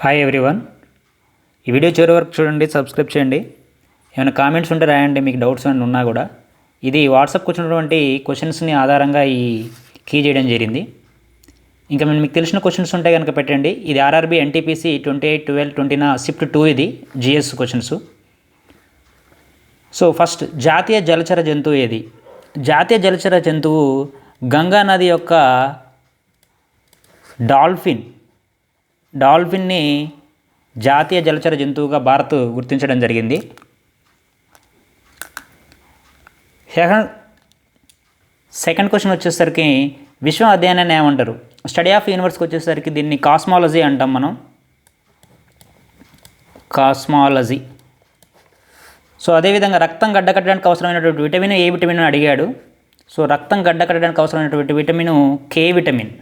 Hi everyone, ఈ video చివరి వరకు చూడండి, సబ్స్క్రైబ్ చేయండి. ఏమైనా కామెంట్స్ ఉంటే రాయండి, మీకు డౌట్స్ ఏమైనా ఉన్నా కూడా. ఇది వాట్సాప్కి వచ్చినటువంటి క్వశ్చన్స్ని ఆధారంగా ఈ కీ చేయడం జరిగింది. ఇంకా మీకు తెలిసిన క్వశ్చన్స్ ఉంటే కనుక పెట్టండి. ఇది ఆర్ఆర్బీ ఎన్టీపీసీ 28/12/20 షిఫ్ట్ 2 ఇది జిఎస్ క్వశ్చన్స్. సో ఫస్ట్, జాతీయ జలచర జంతువు ఏది? జాతీయ జలచర జంతువు గంగా నది యొక్క డాల్ఫిన్ని జాతీయ జలచర జంతువుగా భారత్ గుర్తించడం జరిగింది. సెకండ్ క్వశ్చన్ వచ్చేసరికి విశ్వ అధ్యయనాన్ని ఏమంటారు? స్టడీ ఆఫ్ యూనివర్స్కి వచ్చేసరికి దీన్ని కాస్మాలజీ అంటాం మనం, కాస్మాలజీ. సో అదేవిధంగా రక్తం గడ్డకట్టడానికి అవసరమైనటువంటి విటమిన్ ఏ విటమిన్ అని అడిగాడు. సో రక్తం గడ్డకట్టడానికి అవసరమైనటువంటి విటమిన్ కే విటమిన్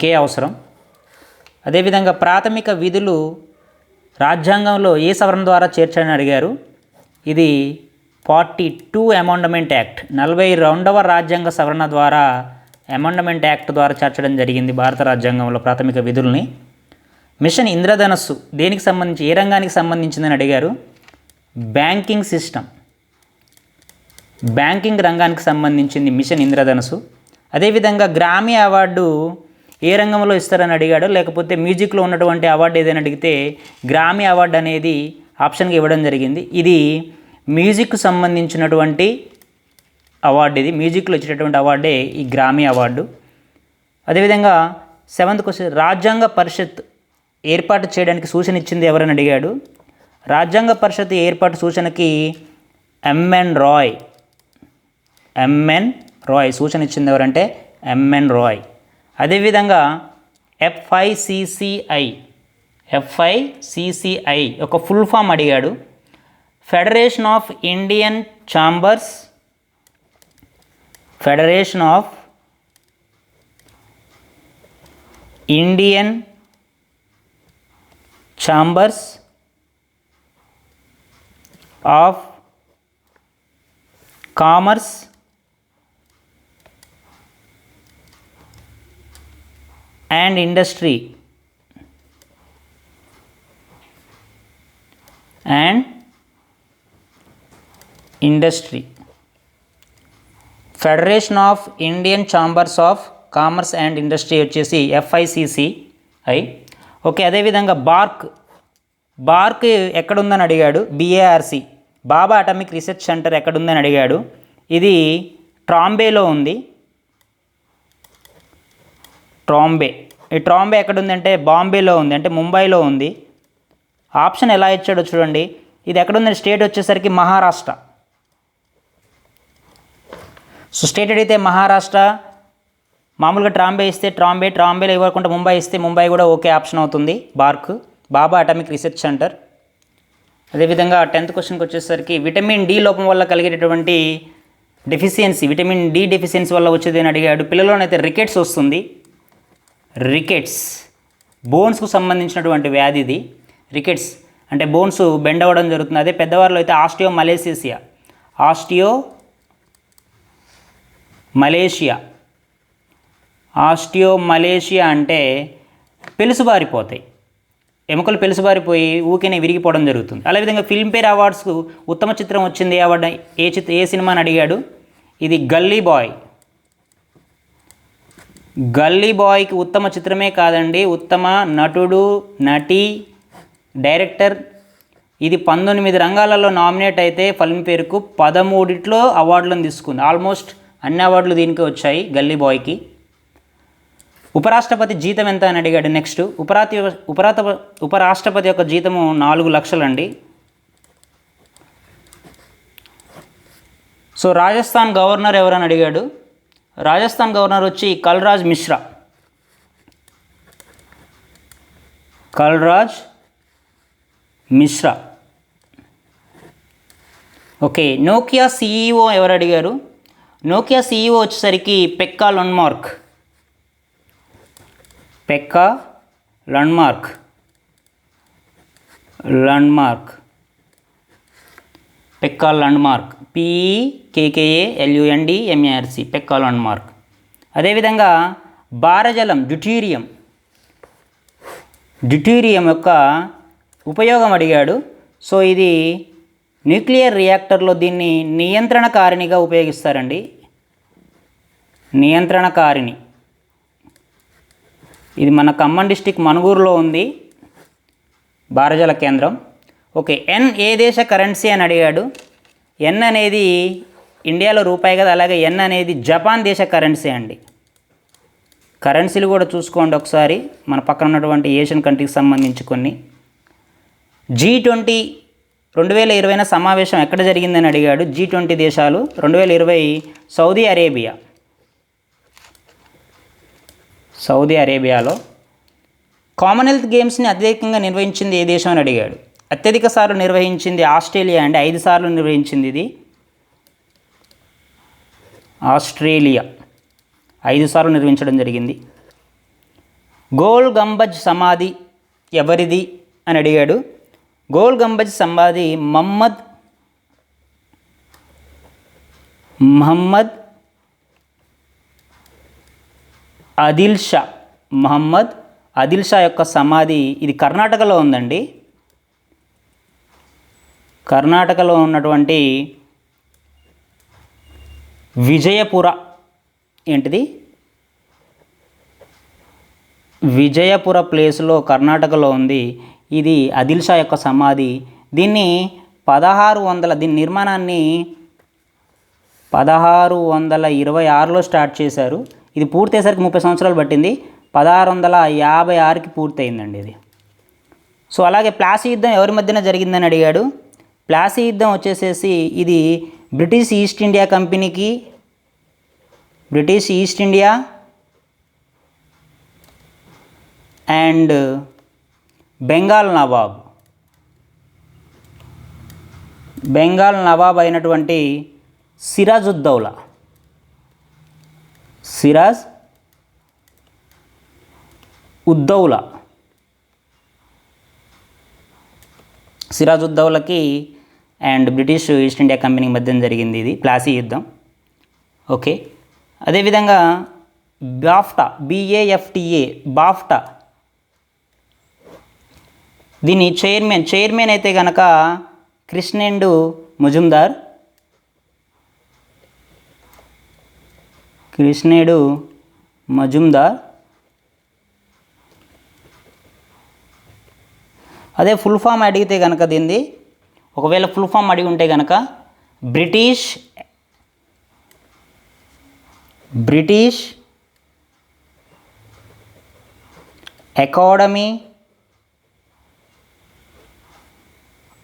కే అవసరం. అదేవిధంగా ప్రాథమిక విధులు రాజ్యాంగంలో ఏ సవరణ ద్వారా చేర్చాలని అడిగారు. ఇది 42 అమెండ్మెంట్ యాక్ట్, 42వ రాజ్యాంగ సవరణ ద్వారా అమెండ్మెంట్ యాక్ట్ ద్వారా చేర్చడం జరిగింది భారత రాజ్యాంగంలో ప్రాథమిక విధుల్ని. మిషన్ ఇంద్రధనస్సు దేనికి సంబంధించి, ఏ రంగానికి సంబంధించిందని అడిగారు. బ్యాంకింగ్ సిస్టమ్, బ్యాంకింగ్ రంగానికి సంబంధించింది మిషన్ ఇంద్రధనస్సు. అదేవిధంగా గ్రామీ అవార్డు ఏ రంగంలో ఇస్తారని అడిగాడు. లేకపోతే మ్యూజిక్లో ఉన్నటువంటి అవార్డు ఏదైనా అడిగితే గ్రామీ అవార్డు అనేది ఆప్షన్గా ఇవ్వడం జరిగింది. ఇది మ్యూజిక్కు సంబంధించినటువంటి అవార్డు, ఇది మ్యూజిక్లో ఇచ్చేటటువంటి అవార్డే ఈ గ్రామీ అవార్డు. అదేవిధంగా 7th క్వశ్చన్, రాజ్యాంగ పరిషత్ ఏర్పాటు చేయడానికి సూచన ఇచ్చింది ఎవరని అడిగాడు. రాజ్యాంగ పరిషత్ ఏర్పాటు సూచనకి ఎంఎన్ రాయ్ సూచన ఇచ్చింది ఎవరంటే ఎంఎన్ రాయ్. అదేవిధంగా ఎఫ్ఐసిసిఐ ఒక ఫుల్ ఫామ్ అడిగాడు. Federation of Indian chambers of commerce and industry federation of Indian chambers of commerce and industry వచ్చేసి ఎఫ్ఐసిసిఐ. ఓకే, అదేవిధంగా బార్క్ ఎక్కడుందని అడిగాడు. BARC బాబా అటామిక్ రీసెర్చ్ సెంటర్ ఎక్కడుందని అడిగాడు. ఇది ట్రాంబేలో ఉంది. ఈ ట్రాంబే ఎక్కడుందంటే బాంబేలో ఉంది, అంటే ముంబైలో ఉంది. ఆప్షన్ ఎలా ఇచ్చాడో చూడండి. ఇది ఎక్కడుందని స్టేట్ వచ్చేసరికి మహారాష్ట్ర. సో స్టేట్ అడిగితే మహారాష్ట్ర, మామూలుగా ట్రాంబే ఇస్తే ట్రాంబేలో ఇవ్వకుండా ముంబై ఇస్తే ముంబై కూడా ఓకే ఆప్షన్ అవుతుంది. బాబా అటామిక్ రీసెర్చ్ సెంటర్. అదేవిధంగా 10th క్వశ్చన్కి వచ్చేసరికి విటమిన్ డి లోపం వల్ల కలిగేటటువంటి డెఫిషియన్సీ, విటమిన్ డి డెఫిషియన్సీ వల్ల వచ్చేది అని అడిగాడు. పిల్లలోనైతే రికెట్స్ వస్తుంది. బోన్స్కు సంబంధించినటువంటి వ్యాధి ఇది. రికెట్స్ అంటే బోన్స్ బెండ్ అవ్వడం జరుగుతుంది. అదే పెద్దవారిలో అయితే ఆస్టియోమలేషియా అంటే పెలుసుబారిపోతాయి, ఎముకలు పెలుసుబారిపోయి ఊరికే విరిగిపోవడం జరుగుతుంది. అదేవిధంగా ఫిల్మ్ఫేర్ అవార్డ్స్కు ఉత్తమ చిత్రం వచ్చింది అవార్డు ఏ సినిమా అని అడిగాడు. ఇది గల్లీ బాయ్కి ఉత్తమ చిత్రమే కాదండి, ఉత్తమ నటుడు, నటి, డైరెక్టర్, ఇది 19 రంగాలలో నామినేట్ అయితే ఫిల్మ్ఫేర్కు 13 అవార్డులను తీసుకుంది. ఆల్మోస్ట్ అన్ని అవార్డులు దీనికి వచ్చాయి గల్లీ బాయ్కి. ఉపరాష్ట్రపతి జీతం ఎంత అని అడిగాడు. నెక్స్ట్, ఉపరాష్ట్రపతి యొక్క జీతము 4 లక్షలు అండి. సో రాజస్థాన్ గవర్నర్ ఎవరని అడిగాడు. రాజస్థాన్ గవర్నర్ వచ్చి Kalraj Mishra. Okay, Nokia CEO ఎవరు అడిగారు. నోకియా CEO వచ్చేసరికి పెక్కా లండ్మార్క్. PEKKALUNDMARC పెక్కా లండ్మార్క్. అదేవిధంగా భారజలం డ్యూటీరియం డ్యూటీరియం యొక్క ఉపయోగం అడిగాడు. సో ఇది న్యూక్లియర్ రియాక్టర్లో దీన్ని నియంత్రణకారిణిగా ఉపయోగిస్తారండి. నియంత్రణకారిణి. ఇది మన ఖమ్మం డిస్టిక్ మనుగూరులో ఉంది భారజల కేంద్రం. ఓకే, ఎన్ ఏ దేశ కరెన్సీ అని అడిగాడు. ఎన్ అనేది ఇండియాలో రూపాయి కదా, అలాగే ఎన్ అనేది జపాన్ దేశ కరెన్సీ అండి. కరెన్సీలు కూడా చూసుకోండి ఒకసారి, మన పక్కన ఉన్నటువంటి ఏషియన్ కంట్రీకి సంబంధించి కొన్ని. G20 2020 సమావేశం ఎక్కడ జరిగిందని అడిగాడు. G20 దేశాలు 2020 సౌదీ అరేబియా. సౌదీ అరేబియాలో. కామన్వెల్త్ గేమ్స్ని అత్యధికంగా నిర్వహించింది ఏ దేశం అని అడిగాడు. అత్యధిక సార్లు నిర్వహించింది ఆస్ట్రేలియా అండి. 5 సార్లు నిర్వహించింది ఇది ఆస్ట్రేలియా. 5 సార్లు నిర్వహించడం జరిగింది. గోల్ గంబజ్ సమాధి ఎవరిది అని అడిగాడు. గోల్ గంబజ్ సమాధి మహమ్మద్ ఆదిల్ షా. మహమ్మద్ ఆదిల్ షా యొక్క సమాధి ఇది కర్ణాటకలో ఉందండి. కర్ణాటకలో ఉన్నటువంటి విజయపుర ఏంటిది విజయపుర ప్లేస్లో కర్ణాటకలో ఉంది. ఇది ఆదిల్ షా యొక్క సమాధి. దీన్ని 1600 దీని నిర్మాణాన్ని 1626లో స్టార్ట్ చేశారు. ఇది పూర్తయ్యేసరికి 30 సంవత్సరాలు పట్టింది. 1656కి పూర్తయిందండి ఇది. సో అలాగే ప్లాసీ యుద్ధం ఎవరి మధ్యన జరిగిందని అడిగాడు. ప్లాసీ యుద్ధం వచ్చేసేసి ఇది బ్రిటిష్ ఈస్ట్ ఇండియా కంపెనీకి, British East India and Bengal నవాబ్ అయినటువంటి సిరాజుద్దౌలా సిరాజుద్దౌలాకి and British East India company మధ్య జరిగింది ఇది ప్లాసీ యుద్ధం. ఓకే, అదేవిధంగా బాఫ్టా బాఫ్టా దీని చైర్మన్ అయితే కనుక కృష్ణేండు మజుందార్. అదే ఫుల్ ఫామ్ అడిగితే కనుక దీన్ని, ఒకవేళ ఫుల్ ఫామ్ అడిగి ఉంటే కనుక British academy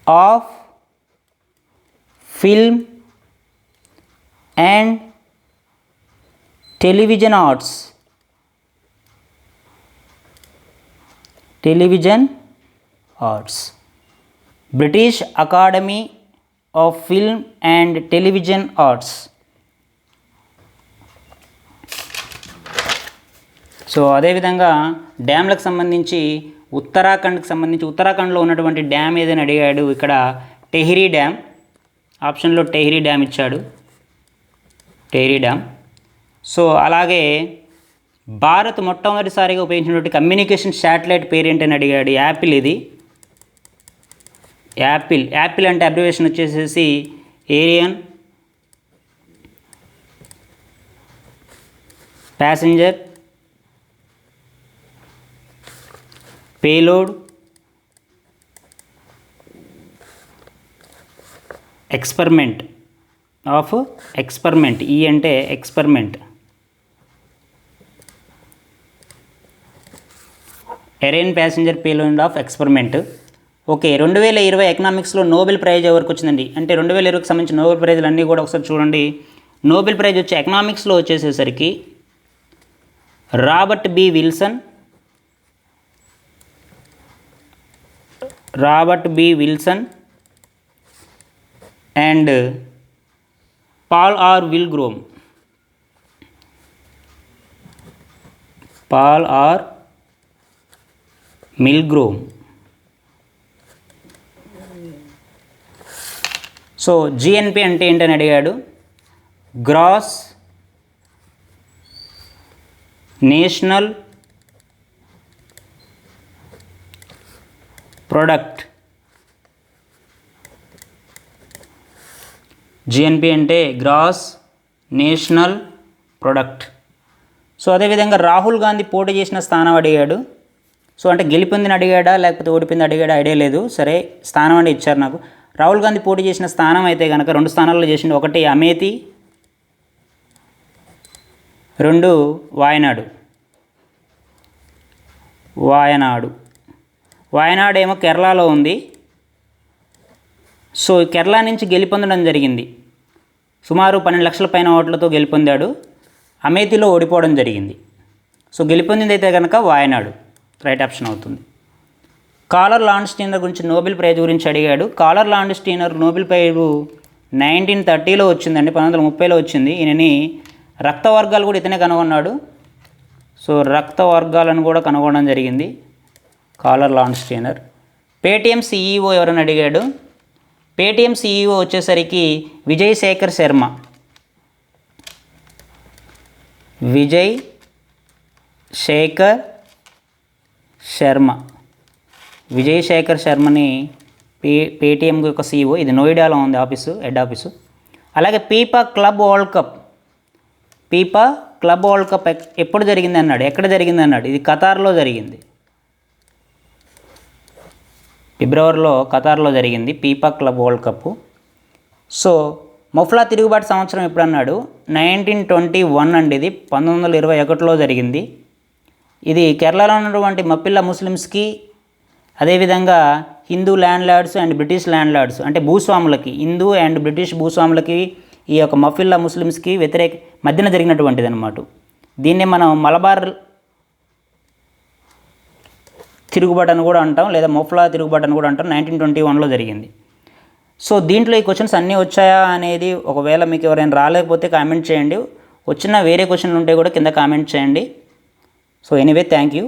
of film and television arts. British academy of film and television arts. So అదేవిధంగా డ్యామ్లకు సంబంధించి ఉత్తరాఖండ్లో ఉన్నటువంటి డ్యామ్ ఏదని అడిగాడు. ఇక్కడ టెహ్రీ డ్యామ్. ఆప్షన్లో టెహ్రీ డ్యామ్ ఇచ్చాడు. టెహ్రీ డ్యామ్. సో అలాగే భారత్ మొట్టమొదటిసారిగా ఉపయోగించినటువంటి కమ్యూనికేషన్ శాటిలైట్ పేరేంటని అడిగాడు. యాపిల్. ఇది యాపిల్ అంటే అబ్రివేషన్ వచ్చేసేసి ఏరియన్ ప్యాసింజర్ పేలోడ్ ఎక్స్పెరిమెంట్. ఈ అంటే ఎక్స్పెరిమెంట్. ఎరైన్ passenger payload of experiment. Okay, 2020 ఎకనామిక్స్లో నోబెల్ ప్రైజ్ ఎవరికి వచ్చిందండి అంటే 2020కి సంబంధించిన నోబెల్ ప్రైజ్లు అన్నీ కూడా ఒకసారి చూడండి. నోబెల్ ప్రైజ్ వచ్చి ఎకనామిక్స్లో వచ్చేసేసరికి Robert B Wilson and Paul R Milgrom. So GNP అంటే ఏంటని అడిగాడు. Gross national product. జిఎన్పి అంటే గ్రాస్ నేషనల్ ప్రొడక్ట్. సో అదేవిధంగా రాహుల్ గాంధీ పోటీ చేసిన స్థానం అడిగాడు. సో అంటే గెలిపిందని అడిగాడా లేకపోతే ఓడిపోయింది అడిగాడా ఐడియా లేదు. సరే స్థానం అంటే ఇచ్చారు నాకు. రాహుల్ గాంధీ పోటీ చేసిన స్థానం అయితే కనుక 2 స్థానాల్లో చేసిండు. ఒకటి అమేథీ, 2 వాయనాడు. వాయనాడు ఏమో కేరళలో ఉంది. సో కేరళ నుంచి గెలుపొందడం జరిగింది. సుమారు 12 లక్షల పైన ఓట్లతో గెలుపొందాడు. అమేథీలో ఓడిపోవడం జరిగింది. సో గెలుపొందింది అయితే కనుక వాయనాడు రైట్ ఆప్షన్ అవుతుంది. కార్ల్ లాండ్స్టీనర్ గురించి నోబెల్ ప్రైజ్ గురించి అడిగాడు. కార్ల్ లాండ్స్టీనర్ నోబెల్ ప్రైజ్ 1930లో వచ్చిందండి, 1930లో వచ్చింది. ఈయనని రక్త వర్గాలు కూడా ఇతనే కనుగొన్నాడు. సో రక్త వర్గాలను కూడా కనుగొనడం జరిగింది కార్ల్ లాండ్స్టీనర్. పేటీఎం సిఈఓ ఎవరని అడిగాడు. పేటీఎం సిఈఓ వచ్చేసరికి విజయ్ శేఖర్ శర్మ. విజయ్ శేఖర్ శర్మని పేటీఎం యొక్క సిఇఓ. ఇది నోయిడాలో ఉంది ఆఫీసు, హెడ్ ఆఫీసు. అలాగే ఫీఫా క్లబ్ వరల్డ్ కప్ ఎప్పుడు జరిగింది అన్నాడు, ఎక్కడ జరిగింది అన్నాడు. ఇది ఖతార్లో జరిగింది, ఫిబ్రవరిలో ఖతార్లో జరిగింది FIFA club world cup. So Moplah తిరుగుబాటు సంవత్సరం ఎప్పుడు అన్నాడు, 1921 అండి. ఇది 1921లో జరిగింది. ఇది కేరళలో ఉన్నటువంటి మప్పిల్ల ముస్లిమ్స్కి, అదేవిధంగా Hindu landlords and British landlords అంటే భూస్వాములకి, హిందూ అండ్ బ్రిటిష్ భూస్వాములకి, ఈ యొక్క మఫిల్లా ముస్లిమ్స్కి మధ్యన జరిగినటువంటిది అన్నమాట. దీన్నే మనం మలబార్ తిరుగుబాటు అని కూడా అంటాం, లేదా మొఫ్లా తిరుగుబాటు అని కూడా అంటాం. 1921లో జరిగింది. సో దీంట్లో ఈ క్వశ్చన్స్ అన్నీ వచ్చాయా అనేది ఒకవేళ మీకు ఎవరైనా రాలేకపోతే కామెంట్ చేయండి. వచ్చిన వేరే క్వశ్చన్లు ఉంటే కూడా కింద కామెంట్ చేయండి. So anyway thank you.